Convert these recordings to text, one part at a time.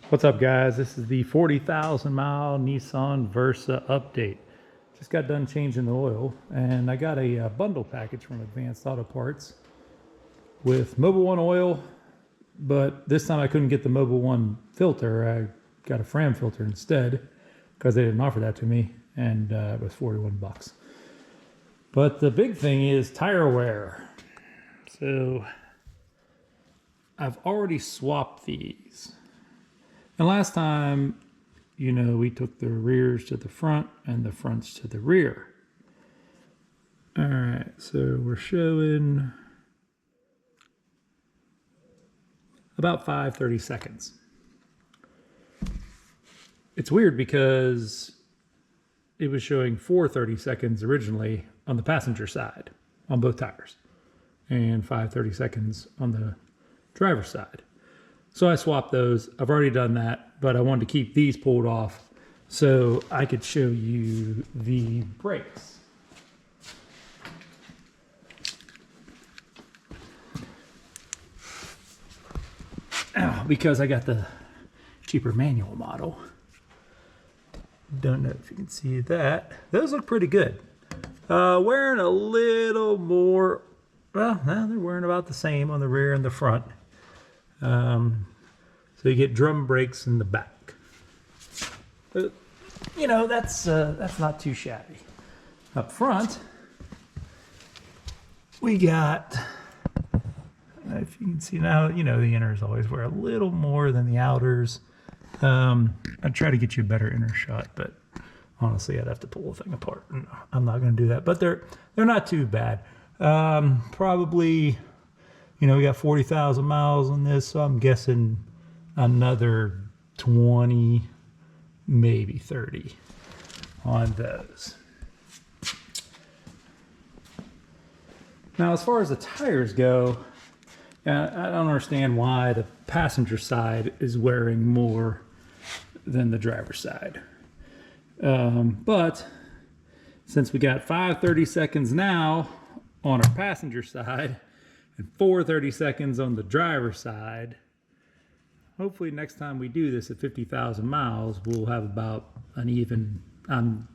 What's up, guys? This is the 40,000 mile Nissan Versa update. Just got done changing the oil, and I got a bundle package from Advanced Auto Parts with Mobil 1 oil, but this time I couldn't get the Mobil 1 filter. I got a Fram filter instead because they didn't offer that to me, and it was 41 bucks. But the big thing is tire wear. So I've already swapped these. And last time, you know, we took the rears to the front and the fronts to the rear. All right, so we're showing about 30 seconds. It's weird because it was showing 30 seconds originally on the passenger side on both tires and 30 seconds on the driver's side. So I swapped those. I've already done that, but I wanted to keep these pulled off so I could show you the brakes. Because I got the cheaper manual model. Don't know if you can see that. Those look pretty good. Wearing a little more, well, they're wearing about the same on the rear and the front. So you get drum brakes in the back. You know, that's not too shabby. Up front, we got, if you can see now, you know, the inners always wear a little more than the outers. I'd try to get you a better inner shot, but honestly, I'd have to pull the thing apart. I'm not going to do that, but they're not too bad. Probably, you know, we got 40,000 miles on this, so I'm guessing another 20, maybe 30 on those. Now, as far as the tires go, I don't understand why the passenger side is wearing more than the driver's side. But since we got 30 seconds now on our passenger side and 30 seconds on the driver's side, hopefully next time we do this at 50,000 miles, we'll have about an even, I'm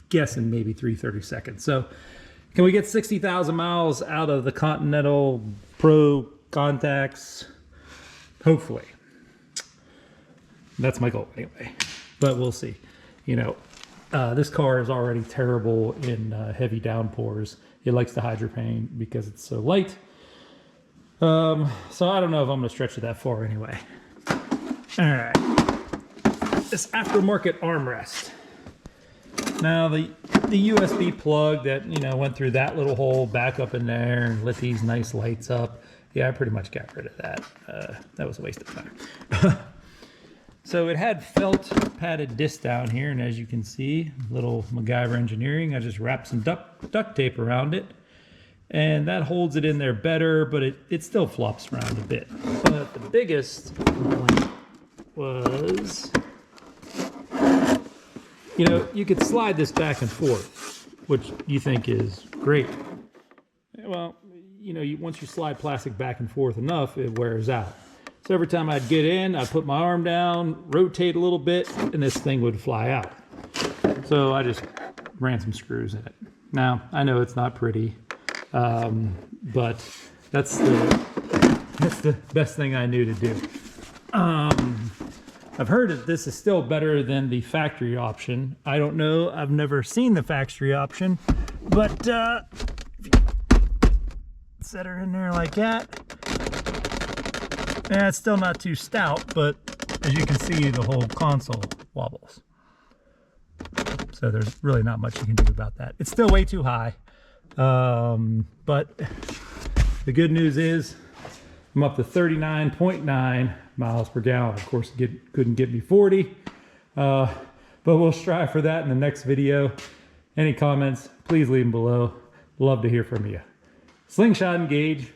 guessing maybe 30 seconds. So can we get 60,000 miles out of the Continental Pro contacts? Hopefully. That's my goal anyway, but we'll see. You know, this car is already terrible in heavy downpours. It likes to hydroplane because it's so light. So I don't know if I'm gonna stretch it that far anyway. All right, this aftermarket armrest. Now the USB plug that, you know, went through that little hole back up in there and lit these nice lights up. Yeah, I pretty much got rid of that. That was a waste of time. So it had felt padded disc down here, and as you can see, little MacGyver engineering, I just wrapped some duct tape around it, and that holds it in there better, but it still flops around a bit. But the biggest complaint was, you know, you could slide this back and forth, which you think is great. Well, you know, once you slide plastic back and forth enough, it wears out. So every time I'd get in, I'd put my arm down, rotate a little bit, and this thing would fly out. So I just ran some screws in it. Now, I know it's not pretty, but that's the best thing I knew to do. I've heard that this is still better than the factory option. I don't know, I've never seen the factory option, but if you set her in there like that, yeah, it's still not too stout, but as you can see, the whole console wobbles. So there's really not much you can do about that. It's still way too high, but the good news is I'm up to 39.9 miles per gallon. Of course, it couldn't get me 40, but we'll strive for that in the next video. Any comments, please leave them below. Love to hear from you. Slingshot engage.